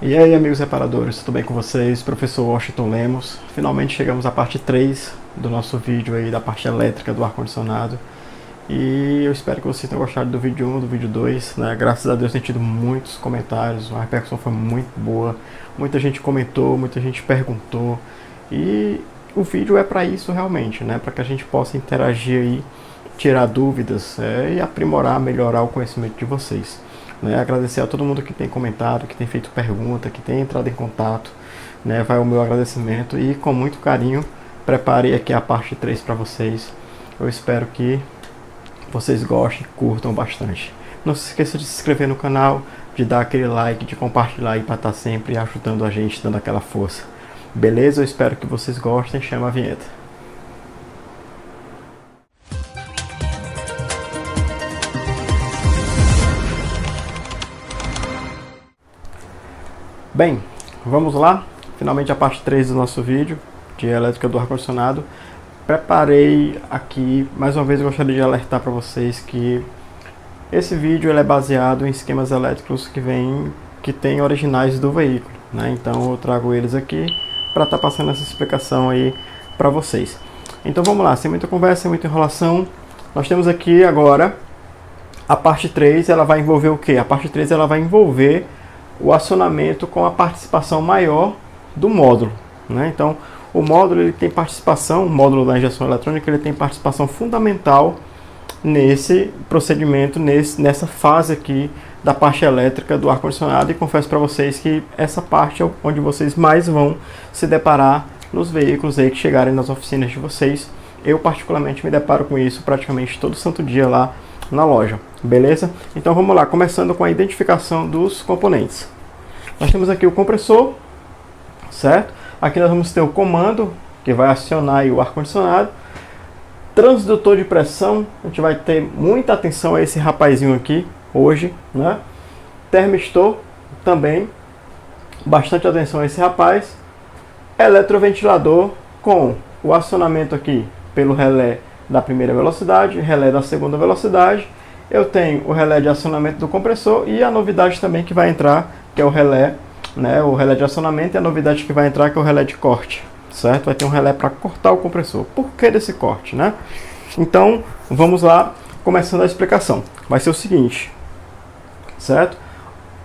E aí, amigos reparadores, tudo bem com vocês? Professor Washington Lemos. Finalmente chegamos à parte 3 do nosso vídeo aí da parte elétrica do ar-condicionado. E eu espero que vocês tenham gostado do vídeo 1, do vídeo 2, né? Graças a Deus tem tido muitos comentários, a repercussão foi muito boa. Muita gente comentou, muita gente perguntou. E o vídeo é para isso realmente, né? Para que a gente possa interagir aí, tirar dúvidas e aprimorar, melhorar o conhecimento de vocês. Agradecer a todo mundo que tem comentado, que tem feito pergunta, que tem entrado em contato, né? Vai o meu agradecimento e com muito carinho preparei aqui a parte 3 para vocês. Eu espero que vocês gostem, curtam bastante. Não se esqueça de se inscrever no canal, de dar aquele like, de compartilhar aí para estar sempre ajudando a gente, dando aquela força. Beleza? Eu espero que vocês gostem. Chama a vinheta. Bem, vamos lá, finalmente a parte 3 do nosso vídeo de elétrica do ar-condicionado. Preparei aqui, mais uma vez eu gostaria de alertar para vocês que esse vídeo ele é baseado em esquemas elétricos que tem originais do veículo, né? Então eu trago eles aqui para estar passando essa explicação aí para vocês. Então vamos lá, sem muita conversa, sem muita enrolação, nós temos aqui agora a parte 3, ela vai envolver o que? A parte 3 ela vai envolver o acionamento com a participação maior do módulo, né? Então, o módulo ele tem participação, o módulo da injeção eletrônica ele tem participação fundamental nesse procedimento, nessa fase aqui da parte elétrica do ar-condicionado. E confesso para vocês que essa parte é onde vocês mais vão se deparar nos veículos aí que chegarem nas oficinas de vocês. Eu particularmente me deparo com isso praticamente todo santo dia lá na loja, beleza? Então vamos lá, começando com a identificação dos componentes. Nós temos aqui o compressor, certo? Aqui nós vamos ter o comando que vai acionar aí o ar-condicionado. Transdutor de pressão, a gente vai ter muita atenção a esse rapazinho aqui hoje, né? Termistor também, bastante atenção a esse rapaz. Eletroventilador com o acionamento aqui pelo relé da primeira velocidade, relé da segunda velocidade. Eu tenho o relé de acionamento do compressor e a novidade também que vai entrar, que é o relé, né, o relé de acionamento, e a novidade que vai entrar que é o relé de corte, certo? Vai ter um relé para cortar o compressor. Por que desse corte, né? Então, vamos lá, começando a explicação. Vai ser o seguinte, certo?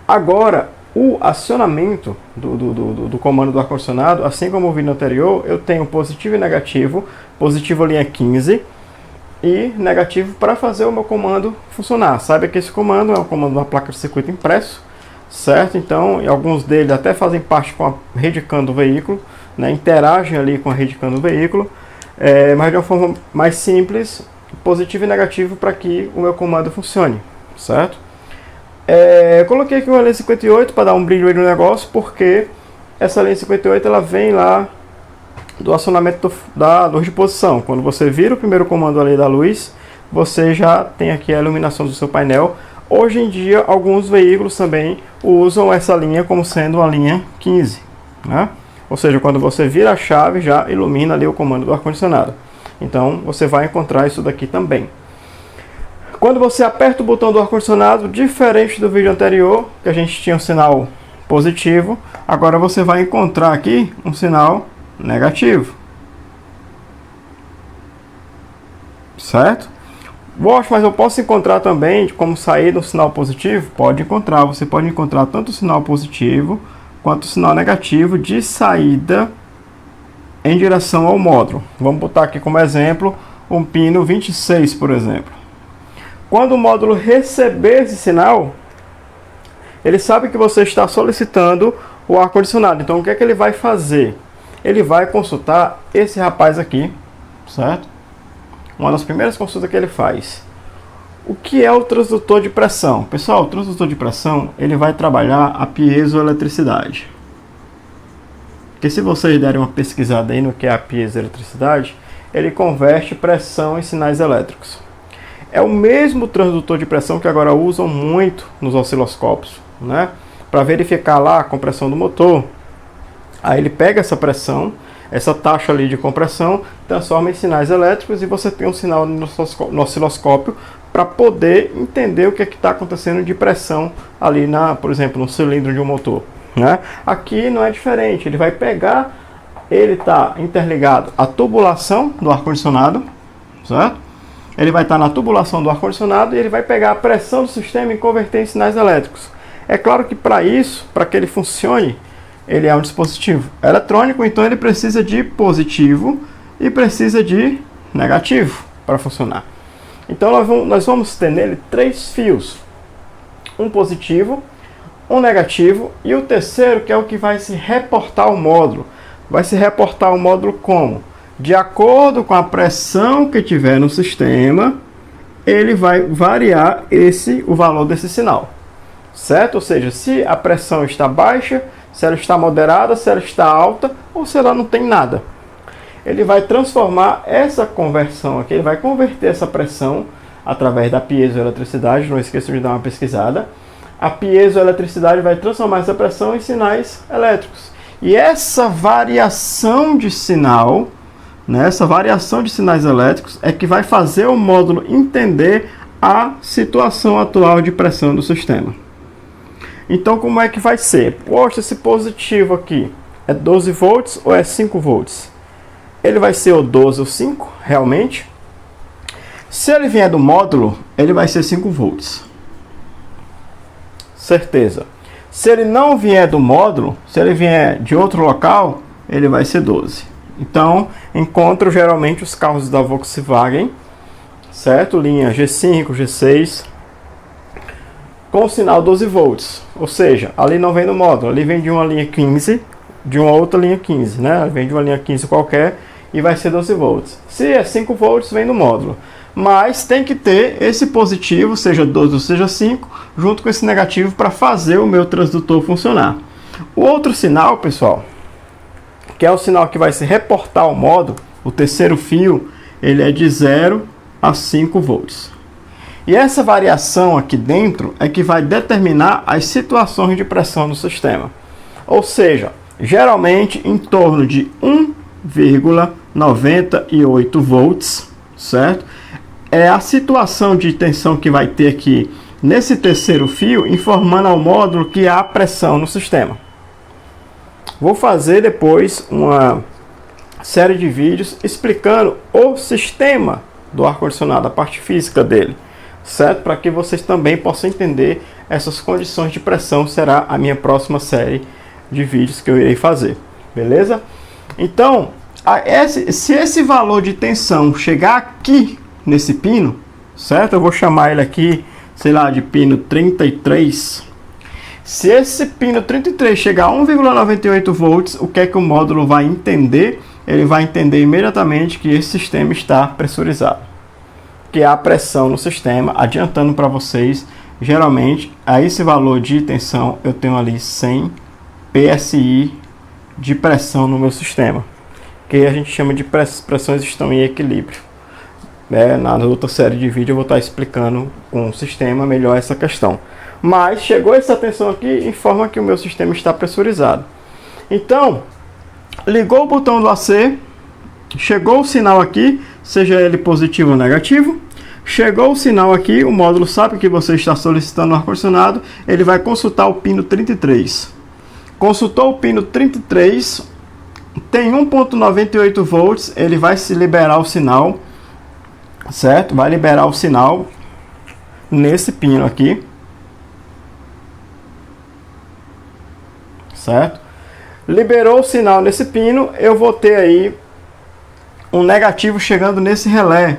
Agora, o acionamento do comando do ar-condicionado, assim como eu vi no anterior, eu tenho positivo e negativo, positivo linha 15, e negativo para fazer o meu comando funcionar. Saiba que esse comando é um comando de uma placa de circuito impresso, certo? Então, e alguns deles até fazem parte com a rede CAN do veículo, né? Interagem ali com a rede CAN do veículo, mas de uma forma mais simples, positivo e negativo para que o meu comando funcione, certo? Coloquei aqui uma linha 58 para dar um brilho aí no negócio, porque essa linha 58 ela vem lá do acionamento da luz de posição. Quando você vira o primeiro comando ali da luz, você já tem aqui a iluminação do seu painel. Hoje em dia, alguns veículos também usam essa linha como sendo a linha 15, né? Ou seja, quando você vira a chave, já ilumina ali o comando do ar-condicionado. Então, você vai encontrar isso daqui também. Quando você aperta o botão do ar-condicionado, diferente do vídeo anterior, que a gente tinha um sinal positivo, agora você vai encontrar aqui um sinal negativo, certo? Mas eu posso encontrar também como sair do sinal positivo? Pode encontrar, você pode encontrar tanto o sinal positivo quanto o sinal negativo de saída em direção ao módulo. Vamos botar aqui como exemplo um pino 26, por exemplo. Quando o módulo receber esse sinal, ele sabe que você está solicitando o ar-condicionado. Então o que é que ele vai fazer? Ele vai consultar esse rapaz aqui, certo? Uma das primeiras consultas que ele faz. O que é o transdutor de pressão? Pessoal, o transdutor de pressão, ele vai trabalhar a piezoeletricidade. Porque se vocês derem uma pesquisada aí no que é a piezoeletricidade, ele converte pressão em sinais elétricos. É o mesmo transdutor de pressão que agora usam muito nos osciloscópios, né? Para verificar lá a compressão do motor. Aí ele pega essa pressão, essa taxa ali de compressão, transforma em sinais elétricos e você tem um sinal no osciloscópio para poder entender o que é que está acontecendo de pressão ali, por exemplo, no cilindro de um motor. né? Aqui não é diferente, ele vai pegar, ele está interligado à tubulação do ar-condicionado, certo? Ele vai estar na tubulação do ar-condicionado e ele vai pegar a pressão do sistema e converter em sinais elétricos. É claro que para isso, para que ele funcione, ele é um dispositivo eletrônico, então ele precisa de positivo e precisa de negativo para funcionar. Então nós vamos ter nele 3 fios, um positivo, um negativo e o terceiro, que é o que vai se reportar ao módulo. Vai se reportar ao módulo como? De acordo com a pressão que tiver no sistema, ele vai variar o valor desse sinal, certo? Ou seja, se a pressão está baixa, se ela está moderada, se ela está alta ou se ela não tem nada. Ele vai transformar essa conversão aqui, ele vai converter essa pressão através da piezoeletricidade, não esqueçam de dar uma pesquisada. A piezoeletricidade vai transformar essa pressão em sinais elétricos. E essa variação de sinal, né, essa variação de sinais elétricos é que vai fazer o módulo entender a situação atual de pressão do sistema. Então, como é que vai ser? Poxa, esse positivo aqui é 12 volts ou é 5 volts? Ele vai ser o 12 ou 5, realmente. Se ele vier do módulo, ele vai ser 5 volts. Certeza. Se ele não vier do módulo, se ele vier de outro local, ele vai ser 12. Então, encontro geralmente os carros da Volkswagen, certo? Linha G5, G6, com o sinal 12 volts. Ou seja, ali não vem do módulo, ali vem de uma linha 15, de uma outra linha 15, né? Vem de uma linha 15 qualquer e vai ser 12 volts. Se é 5 volts, vem do módulo. Mas tem que ter esse positivo, seja 12 ou seja 5, junto com esse negativo para fazer o meu transdutor funcionar. O outro sinal, pessoal, que é o sinal que vai se reportar ao módulo, o terceiro fio, ele é de 0 a 5 volts. E essa variação aqui dentro é que vai determinar as situações de pressão do sistema. Ou seja, geralmente em torno de 1,98 volts, certo? É a situação de tensão que vai ter aqui nesse terceiro fio, informando ao módulo que há pressão no sistema. Vou fazer depois uma série de vídeos explicando o sistema do ar-condicionado, a parte física dele, certo? Para que vocês também possam entender essas condições de pressão, será a minha próxima série de vídeos que eu irei fazer, beleza? Então, se esse valor de tensão chegar aqui nesse pino, certo? Eu vou chamar ele aqui, sei lá, de pino 33. Se esse pino 33 chegar a 1,98 volts, o que é que o módulo vai entender? Ele vai entender imediatamente que esse sistema está pressurizado, que há pressão no sistema, adiantando para vocês, geralmente, a esse valor de tensão, eu tenho ali 100 PSI de pressão no meu sistema, que a gente chama de pressões estão em equilíbrio. Na outra série de vídeo eu vou estar explicando com o sistema melhor essa questão. Mas chegou essa tensão aqui, informa que o meu sistema está pressurizado. Então, ligou o botão do AC, chegou o sinal aqui, seja ele positivo ou negativo. Chegou o sinal aqui, o módulo sabe que você está solicitando o ar-condicionado, ele vai consultar o pino 33. Consultou o pino 33, tem 1,98 volts, ele vai se liberar o sinal, certo? Vai liberar o sinal nesse pino aqui, certo? Liberou o sinal nesse pino, eu vou ter aí um negativo chegando nesse relé.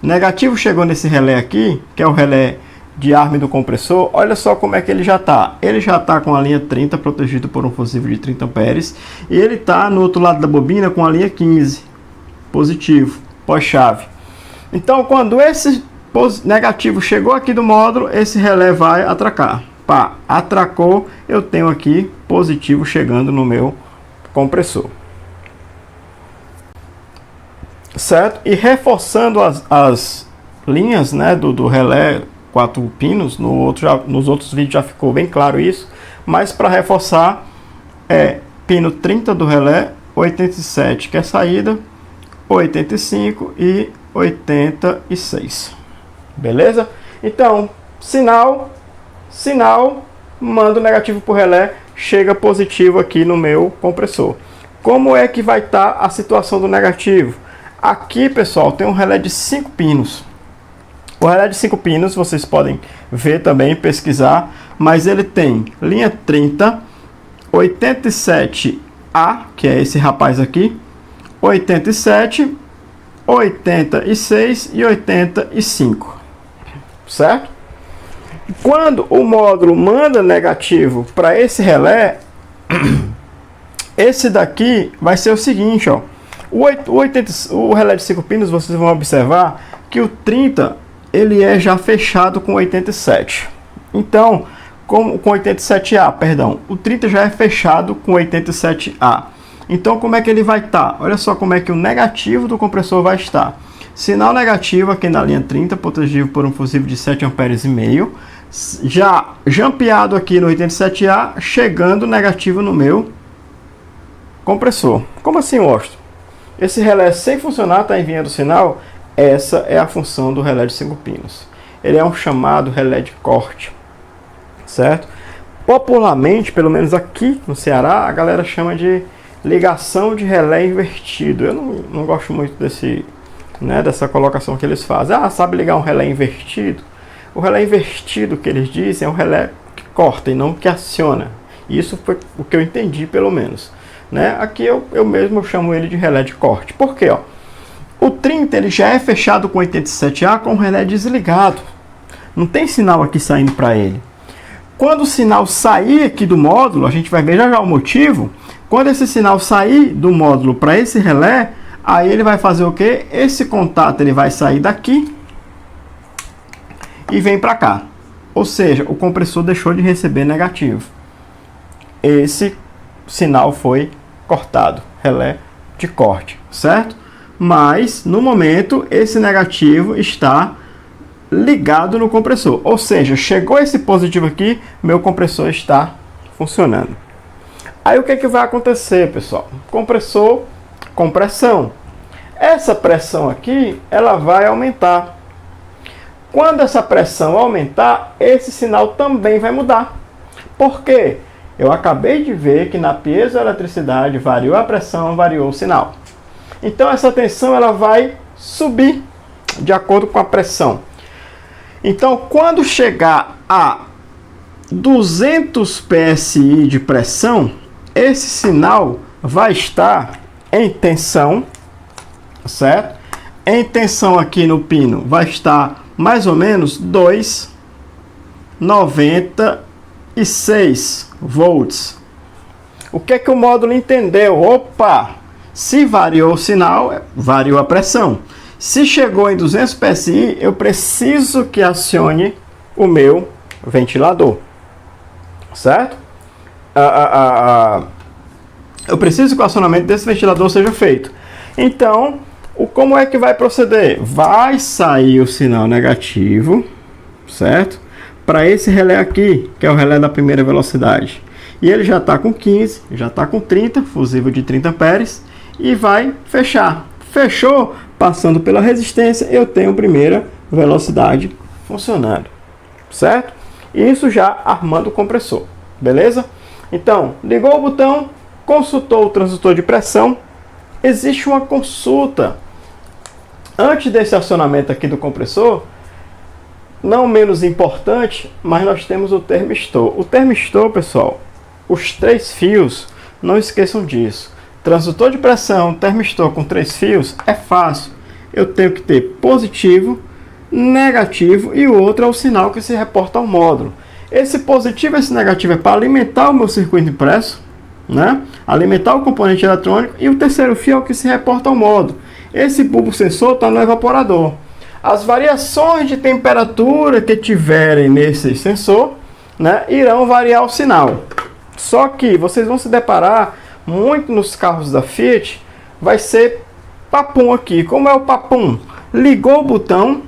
Negativo chegou nesse relé aqui, que é o relé de arme do compressor. Olha só como é que ele já está. Ele já está com a linha 30 protegido por um fusível de 30 amperes e ele está no outro lado da bobina com a linha 15 positivo, pós-chave. Então, quando esse negativo chegou aqui do módulo, esse relé vai atracar. Pá, atracou, eu tenho aqui positivo chegando no meu compressor, certo? E reforçando as linhas, né, do relé 4 pinos, nos outros vídeos já ficou bem claro isso, mas para reforçar é pino 30 do relé, 87 que é saída, 85 e 86, beleza? Então, sinal, mando negativo para o relé, chega positivo aqui no meu compressor. Como é que vai estar a situação do negativo? Aqui, pessoal, tem um relé de 5 pinos. O relé de 5 pinos, vocês podem ver também, pesquisar, mas ele tem linha 30, 87A, que é esse rapaz aqui, 87, 86 e 85, certo? Quando o módulo manda negativo para esse relé, esse daqui vai ser o seguinte, ó. O relé de 5 pinos, vocês vão observar que o 30 ele é já fechado com 87. Então, com 87A, perdão, o 30 já é fechado com 87A. Então, como é que ele vai estar? Olha só como é que o negativo do compressor vai estar. Sinal negativo aqui na linha 30, protegido por um fusível de 7,5 amperes, já jampeado aqui no 87A, chegando negativo no meu compressor. Como assim, Washington? Esse relé sem funcionar, está enviando sinal? Essa é a função do relé de 5 pinos. Ele é um chamado relé de corte, certo? Popularmente, pelo menos aqui no Ceará, a galera chama de ligação de relé invertido. Eu não gosto muito dessa colocação que eles fazem. Ah, sabe ligar um relé invertido? O relé invertido que eles dizem é um relé que corta e não que aciona. Isso foi o que eu entendi, pelo menos. Né? Aqui eu mesmo chamo ele de relé de corte. Por quê? Ó? O 30 ele já é fechado com 87A com o relé desligado. Não tem sinal aqui saindo para ele. Quando o sinal sair aqui do módulo, a gente vai ver já o motivo. Quando esse sinal sair do módulo para esse relé, aí ele vai fazer o quê? Esse contato ele vai sair daqui e vem para cá. Ou seja, o compressor deixou de receber negativo. Esse sinal foi cortado, relé de corte, certo? Mas no momento esse negativo está ligado no compressor, ou seja, chegou esse positivo aqui, meu compressor está funcionando. Aí o que é que vai acontecer, pessoal? Compressor com pressão. Essa pressão aqui, ela vai aumentar. Quando essa pressão aumentar, esse sinal também vai mudar. Por quê? Eu acabei de ver que na piezoeletricidade variou a pressão, variou o sinal. Então essa tensão ela vai subir de acordo com a pressão. Então quando chegar a 200 psi de pressão, esse sinal vai estar em tensão, certo? Em tensão aqui no pino vai estar mais ou menos 2,96 volts. O que é que o módulo entendeu? Opa! Se variou o sinal, variou a pressão. Se chegou em 200 psi, eu preciso que acione o meu ventilador, certo? Eu preciso que o acionamento desse ventilador seja feito. Então, como é que vai proceder? Vai sair o sinal negativo, certo? Para esse relé aqui, que é o relé da primeira velocidade. E ele já está com 15, já está com 30, fusível de 30 amperes, e vai fechar. Fechou, passando pela resistência, eu tenho primeira velocidade funcionando, certo? Isso já armando o compressor, beleza? Então, ligou o botão, consultou o transdutor de pressão, existe uma consulta. Antes desse acionamento aqui do compressor, não menos importante, mas nós temos o termistor. O termistor, pessoal, os 3 fios, não esqueçam disso. Transdutor de pressão, termistor com 3 fios, é fácil. Eu tenho que ter positivo, negativo e o outro é o sinal que se reporta ao módulo. Esse positivo e esse negativo é para alimentar o meu circuito impresso, né? Alimentar o componente eletrônico, e o terceiro fio é o que se reporta ao módulo. Esse bulbo sensor está no evaporador. As variações de temperatura que tiverem nesse sensor, né, irão variar o sinal. Só que vocês vão se deparar muito nos carros da Fiat, vai ser papum aqui. Como é o papum? Ligou o botão,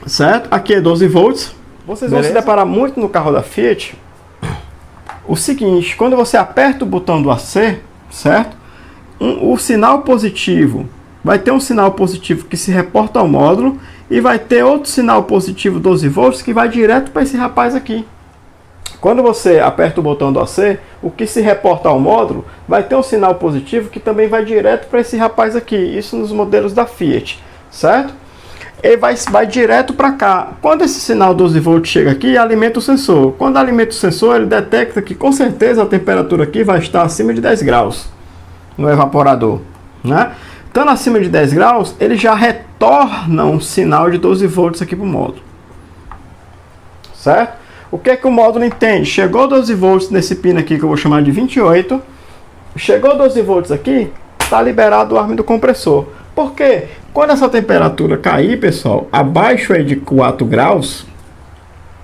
certo? Aqui é 12 volts. Vocês vão se deparar muito no carro da Fiat o seguinte: quando você aperta o botão do AC, certo? O sinal positivo vai ter um sinal positivo que se reporta ao módulo, e vai ter outro sinal positivo 12 volts que vai direto para esse rapaz aqui. Quando você aperta o botão do AC, o que se reporta ao módulo vai ter um sinal positivo que também vai direto para esse rapaz aqui. Isso nos modelos da Fiat, certo? Ele vai direto para cá. Quando esse sinal 12 volts chega aqui, alimenta o sensor. Quando alimenta o sensor, ele detecta que com certeza a temperatura aqui vai estar acima de 10 graus no evaporador, né? Estando acima de 10 graus, ele já retorna um sinal de 12 volts aqui para o módulo, certo? O que é que o módulo entende? Chegou 12 volts nesse pino aqui, que eu vou chamar de 28. Chegou 12 volts aqui, está liberado o arme do compressor. Por quê? Quando essa temperatura cair, pessoal, abaixo aí de 4 graus,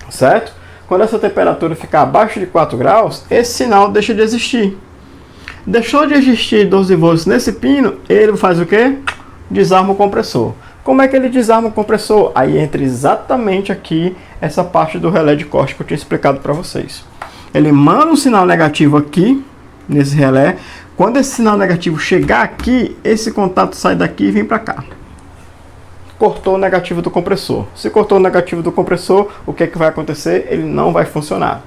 certo? Quando essa temperatura ficar abaixo de 4 graus, esse sinal deixa de existir. Deixou de existir 12 volts nesse pino, ele faz o quê? Desarma o compressor. Como é que ele desarma o compressor? Aí entra exatamente aqui essa parte do relé de corte que eu tinha explicado para vocês. Ele manda um sinal negativo aqui, nesse relé. Quando esse sinal negativo chegar aqui, esse contato sai daqui e vem para cá. Cortou o negativo do compressor. Se cortou o negativo do compressor, o que é que vai acontecer? Ele não vai funcionar.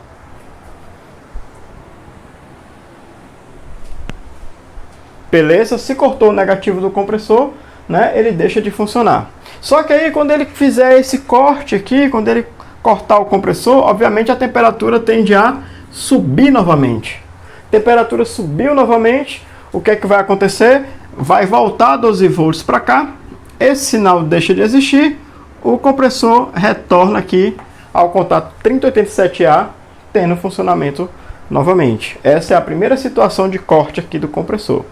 Beleza? Se cortou o negativo do compressor, né, ele deixa de funcionar. Só que aí quando ele fizer esse corte aqui, quando ele cortar o compressor, obviamente a temperatura tende a subir novamente. Temperatura subiu novamente, o que é que vai acontecer? Vai voltar 12 volts para cá, esse sinal deixa de existir, o compressor retorna aqui ao contato 3087A, tendo funcionamento novamente. Essa é a primeira situação de corte aqui do compressor,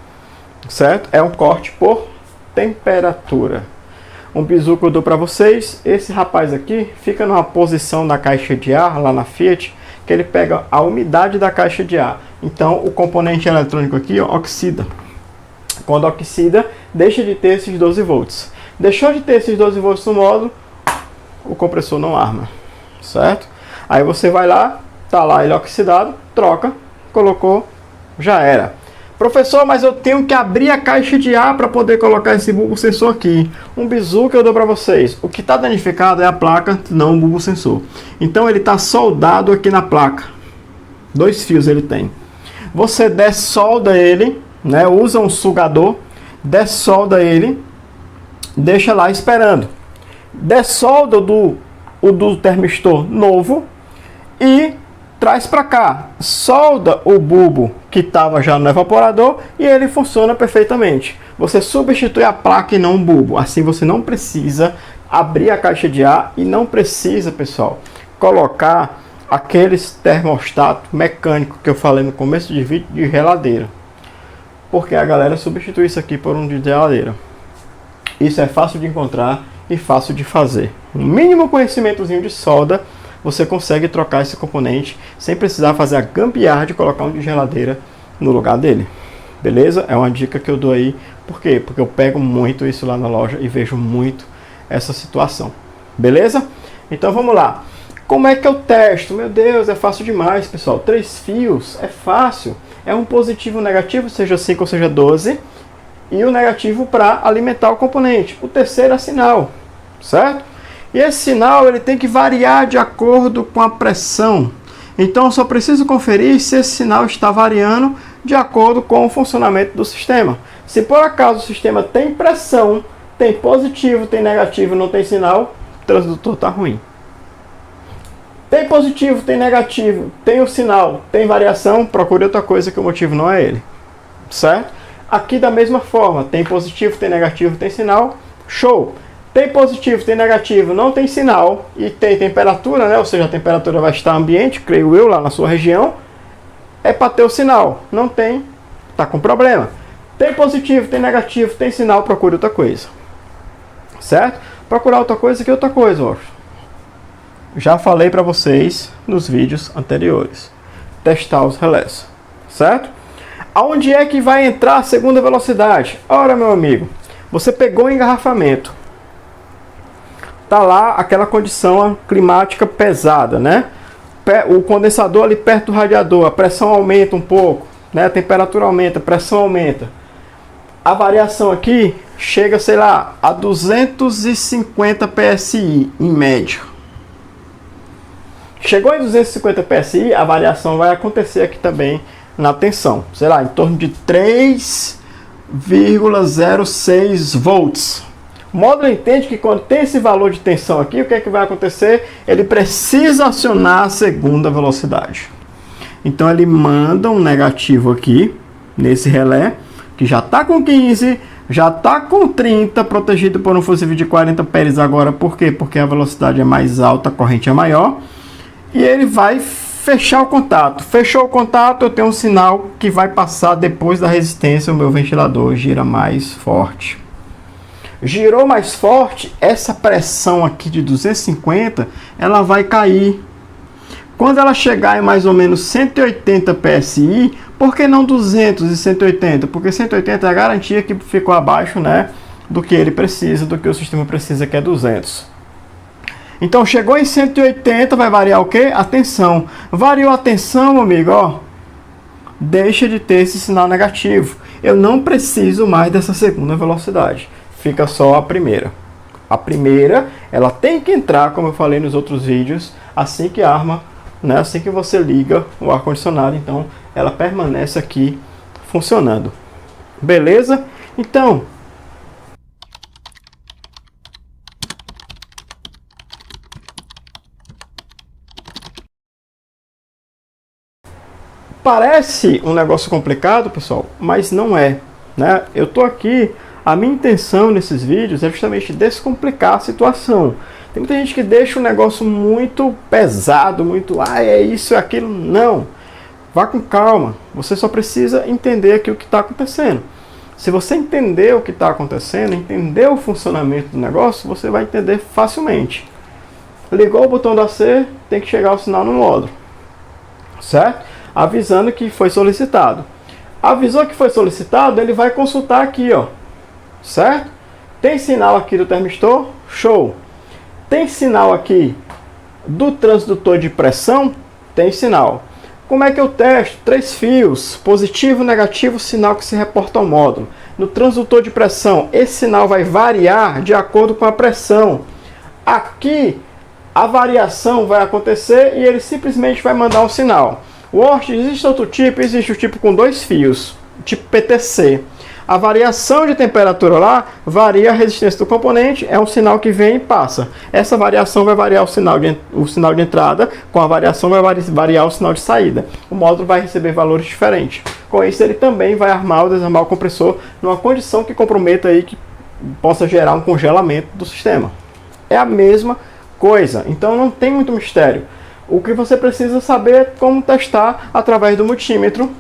certo? É um corte por temperatura. Um bizu que eu dou para vocês, esse rapaz aqui fica numa posição na caixa de ar, lá na Fiat, que ele pega a umidade da caixa de ar. Então o componente eletrônico aqui, ó, oxida. Quando oxida, deixa de ter esses 12 volts. Deixou de ter esses 12 volts no módulo, o compressor não arma, certo? Aí você vai lá, tá lá ele oxidado, troca, colocou, já era. Professor, mas eu tenho que abrir a caixa de ar para poder colocar esse bulbo sensor aqui. Um bizu que eu dou para vocês. O que está danificado é a placa, não o bulbo sensor. Então ele está soldado aqui na placa. 2 fios ele tem. Você dessolda ele, né? Usa um sugador, dessolda ele, deixa lá esperando. Dessolda o do termistor novo e traz para cá, solda o bulbo que estava já no evaporador e ele funciona perfeitamente. Você substitui a placa e não o bulbo. Assim você não precisa abrir a caixa de ar e não precisa, pessoal, colocar aqueles termostatos mecânicos que eu falei no começo de vídeo de geladeira. Porque a galera substitui isso aqui por um de geladeira. Isso é fácil de encontrar e fácil de fazer. Um mínimo conhecimentozinho de solda, você consegue trocar esse componente sem precisar fazer a gambiarra de colocar um de geladeira no lugar dele. Beleza? É uma dica que eu dou aí. Por quê? Porque eu pego muito isso lá na loja e vejo muito essa situação. Beleza? Então vamos lá. Como é que eu testo? Meu Deus, é fácil demais, pessoal. 3 fios, é fácil. É um positivo e um negativo, seja 5 ou seja 12. E o negativo para alimentar o componente. O terceiro é sinal, certo? E esse sinal ele tem que variar de acordo com a pressão. Então eu só preciso conferir se esse sinal está variando de acordo com o funcionamento do sistema. Se por acaso o sistema tem pressão, tem positivo, tem negativo, não tem sinal, o transdutor está ruim. Tem positivo, tem negativo, tem o sinal, tem variação, procure outra coisa que o motivo não é ele. Certo? Aqui da mesma forma, tem positivo, tem negativo, tem sinal, show! Tem positivo, tem negativo, não tem sinal e tem temperatura, né? Ou seja, a temperatura vai estar ambiente, creio eu, lá na sua região. É para ter o sinal. Não tem, tá com problema. Tem positivo, tem negativo, tem sinal, procure outra coisa. Certo? Procurar outra coisa que outra coisa, ó. Já falei para vocês nos vídeos anteriores. Testar os relés. Certo? Aonde é que vai entrar a segunda velocidade? Ora, meu amigo, você pegou o engarrafamento. Tá lá aquela condição climática pesada, né? O condensador ali perto do radiador, a pressão aumenta um pouco, né? A temperatura aumenta, a pressão aumenta. A variação aqui chega, sei lá, a 250 PSI em média. Chegou em 250 PSI, a variação vai acontecer aqui também na tensão. Sei lá, em torno de 3,06 volts. O módulo entende que quando tem esse valor de tensão aqui, o que é que vai acontecer? Ele precisa acionar a segunda velocidade. Então ele manda um negativo aqui, nesse relé, que já está com 15, já está com 30, protegido por um fusível de 40 amperes agora. Por quê? Porque a velocidade é mais alta, a corrente é maior. E ele vai fechar o contato. Fechou o contato, eu tenho um sinal que vai passar depois da resistência, o meu ventilador gira mais forte. Girou mais forte, essa pressão aqui de 250, ela vai cair. Quando ela chegar em mais ou menos 180 PSI, por que não 200 e 180? Porque 180 é a garantia que ficou abaixo, né, do que ele precisa, do que o sistema precisa, que é 200. Então chegou em 180, vai variar o quê? A tensão. Variou a tensão, amigo, ó, deixa de ter esse sinal negativo. Eu não preciso mais dessa segunda velocidade. Fica só a primeira. A primeira, ela tem que entrar, como eu falei nos outros vídeos, assim que arma, né, assim que você liga o ar-condicionado. Então ela permanece aqui funcionando. Beleza? Então, parece um negócio complicado, pessoal, mas não é, né? Eu tô aqui, a minha intenção nesses vídeos é justamente descomplicar a situação. Tem muita gente que deixa o negócio muito pesado, muito, é isso, é aquilo. Não, vá com calma. Você só precisa entender aqui o que está acontecendo. Se você entender o que está acontecendo, entender o funcionamento do negócio, você vai entender facilmente. Ligou o botão da C, tem que chegar o sinal no módulo, certo? Avisando que foi solicitado. Avisou que foi solicitado, ele vai consultar aqui, ó, certo? Tem sinal aqui do termistor? Show! Tem sinal aqui do transdutor de pressão? Tem sinal. Como é que eu testo? 3 fios, positivo, negativo, sinal que se reporta ao módulo. No transdutor de pressão, esse sinal vai variar de acordo com a pressão. Aqui, a variação vai acontecer e ele simplesmente vai mandar um sinal. O ORT, existe outro tipo, existe o tipo com 2 fios, tipo PTC. A variação de temperatura lá varia a resistência do componente, é um sinal que vem e passa. Essa variação vai variar o sinal de entrada, com a variação vai variar o sinal de saída. O módulo vai receber valores diferentes. Com isso ele também vai armar ou desarmar o compressor numa condição que comprometa aí, que possa gerar um congelamento do sistema. É a mesma coisa, então não tem muito mistério. O que você precisa saber é como testar através do multímetro,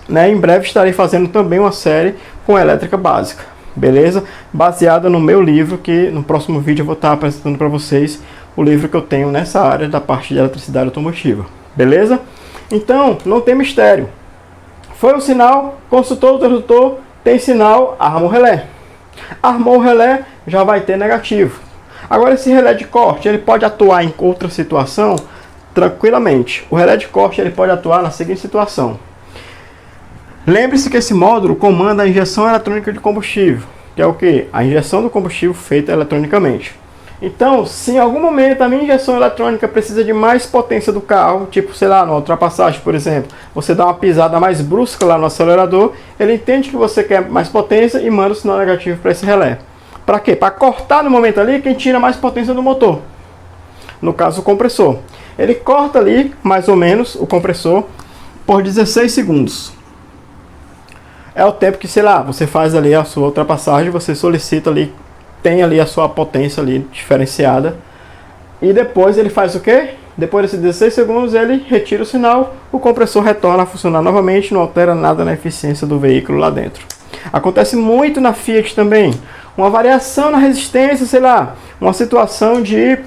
né? Em breve estarei fazendo também uma série com elétrica básica, beleza? Baseada no meu livro, que no próximo vídeo eu vou estar apresentando para vocês o livro que eu tenho nessa área da parte de eletricidade automotiva, beleza? Então, não tem mistério. Foi o sinal, consultou o transdutor, tem sinal, arma o relé. Armou o relé, já vai ter negativo. Agora esse relé de corte, ele pode atuar em outra situação? Tranquilamente. O relé de corte ele pode atuar na seguinte situação. Lembre-se que esse módulo comanda a injeção eletrônica de combustível, que é o que? A injeção do combustível feita eletronicamente. Então, se em algum momento a minha injeção eletrônica precisa de mais potência do carro, tipo, sei lá, numa ultrapassagem, por exemplo, você dá uma pisada mais brusca lá no acelerador, ele entende que você quer mais potência e manda o sinal negativo para esse relé. Para quê? Para cortar no momento ali quem tira mais potência do motor. No caso, o compressor. Ele corta ali, mais ou menos, o compressor por 16 segundos. É o tempo que, sei lá, você faz ali a sua ultrapassagem, você solicita ali, tem ali a sua potência ali diferenciada. E depois ele faz o quê? Depois desses 16 segundos ele retira o sinal, o compressor retorna a funcionar novamente, não altera nada na eficiência do veículo lá dentro. Acontece muito na Fiat também. Uma variação na resistência, sei lá, uma situação de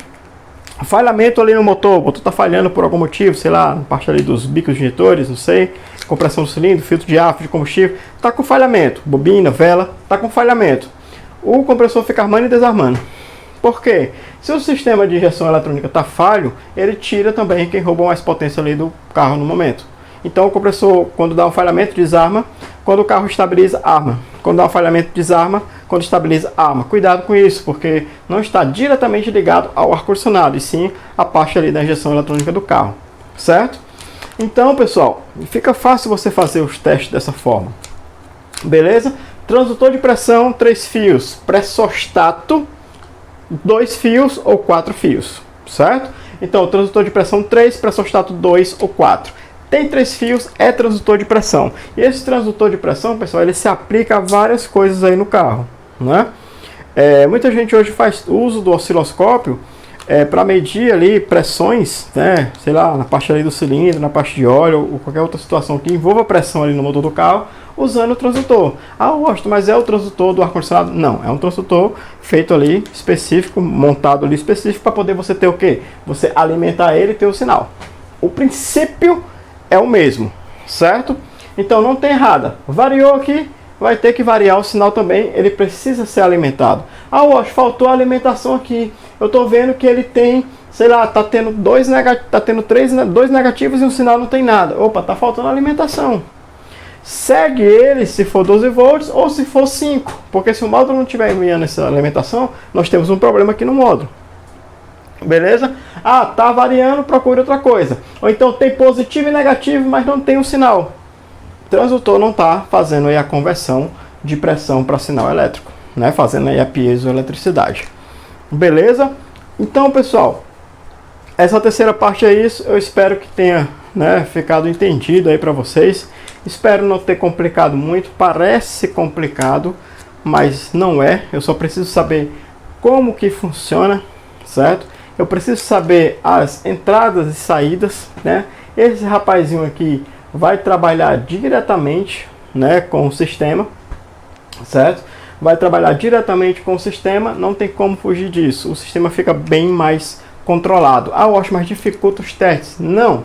falhamento ali no motor, o motor está falhando por algum motivo, sei lá, na parte ali dos bicos injetores, não sei, compressão do cilindro, filtro de ar, de combustível, está com falhamento, bobina, vela, está com falhamento. O compressor fica armando e desarmando. Por quê? Se o sistema de injeção eletrônica está falho, ele tira também quem roubou mais potência ali do carro no momento. Então o compressor, quando dá um falhamento, desarma. Quando o carro estabiliza, arma. Quando dá um falhamento, desarma. Quando quando estabiliza a arma. Cuidado com isso, porque não está diretamente ligado ao ar-condicionado, e sim a parte ali da injeção eletrônica do carro, certo? Então, pessoal, fica fácil você fazer os testes dessa forma, beleza? Transdutor de pressão, 3 fios, pressostato, 2 fios ou 4 fios, certo? Então, transdutor de pressão 3, pressostato 2 ou 4. Tem 3 fios, é transdutor de pressão. E esse transdutor de pressão, pessoal, ele se aplica a várias coisas aí no carro, né? Muita gente hoje faz uso do osciloscópio para medir ali pressões, né? Sei lá, na parte ali do cilindro, na parte de óleo ou qualquer outra situação que envolva pressão ali no motor do carro, usando o transdutor. Ah, Washington, mas é o transdutor do ar-condicionado? Não, é um transdutor feito ali específico, montado ali específico para poder você ter o quê? Você alimentar ele e ter o sinal. O princípio é o mesmo, certo? Então não tem errada. Variou aqui, vai ter que variar o sinal também, ele precisa ser alimentado. Ah, Washington, faltou a alimentação aqui. Eu tô vendo que ele tem, sei lá, tá tendo dois negativos e um sinal não tem nada. Opa, tá faltando alimentação. Segue ele se for 12 volts ou se for 5, porque se o módulo não estiver enviando essa alimentação, nós temos um problema aqui no módulo. Beleza? Ah, tá variando, procure outra coisa. Ou então tem positivo e negativo, mas não tem um sinal. O transdutor não está fazendo aí a conversão de pressão para sinal elétrico, né? Fazendo aí a piezoeletricidade. Beleza? Então, pessoal, essa terceira parte é isso. Eu espero que tenha, né, ficado entendido aí para vocês. Espero não ter complicado muito. Parece complicado, mas não é. Eu só preciso saber como que funciona, certo? Eu preciso saber as entradas e saídas, né? Esse rapazinho aqui vai trabalhar diretamente, né, com o sistema, certo? Vai trabalhar diretamente com o sistema, não tem como fugir disso. O sistema fica bem mais controlado. Ah, eu acho, mas dificulta os testes. Não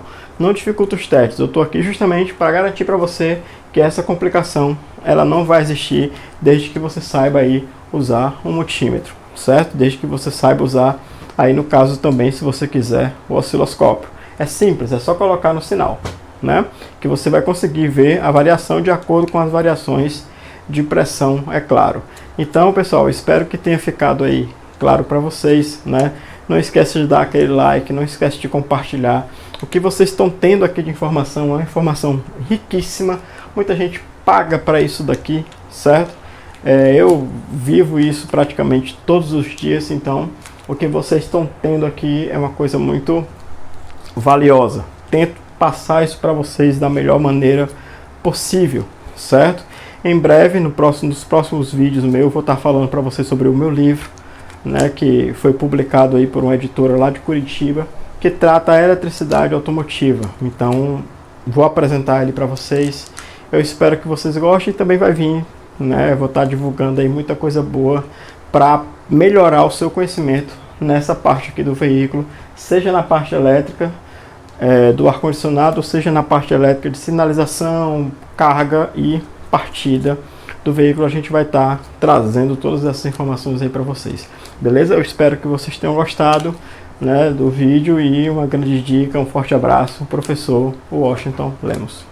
dificulta os testes. Eu estou aqui justamente para garantir para você que essa complicação ela não vai existir, desde que você saiba aí usar um multímetro, certo? Desde que você saiba usar aí, no caso também, se você quiser, o osciloscópio. É simples, é só colocar no sinal, né? Que você vai conseguir ver a variação de acordo com as variações de pressão, é claro. Então, pessoal, espero que tenha ficado aí claro para vocês, né? Não esquece de dar aquele like, não esquece de compartilhar. O que vocês estão tendo aqui de informação é uma informação riquíssima. Muita gente paga para isso daqui, certo? Eu vivo isso praticamente todos os dias, então o que vocês estão tendo aqui é uma coisa muito valiosa. Tento passar isso para vocês da melhor maneira possível, certo? Em breve, nos próximos vídeos meus, eu vou estar falando para vocês sobre o meu livro, né, que foi publicado aí por uma editora lá de Curitiba, que trata a eletricidade automotiva. Então, vou apresentar ele para vocês. Eu espero que vocês gostem e também vai vir, né, vou estar divulgando aí muita coisa boa para melhorar o seu conhecimento nessa parte aqui do veículo, seja na parte elétrica do ar-condicionado, seja na parte elétrica de sinalização, carga e partida do veículo. A gente vai estar trazendo todas essas informações aí para vocês, beleza? Eu espero que vocês tenham gostado, né, do vídeo, e uma grande dica, um forte abraço, professor Washington Lemos.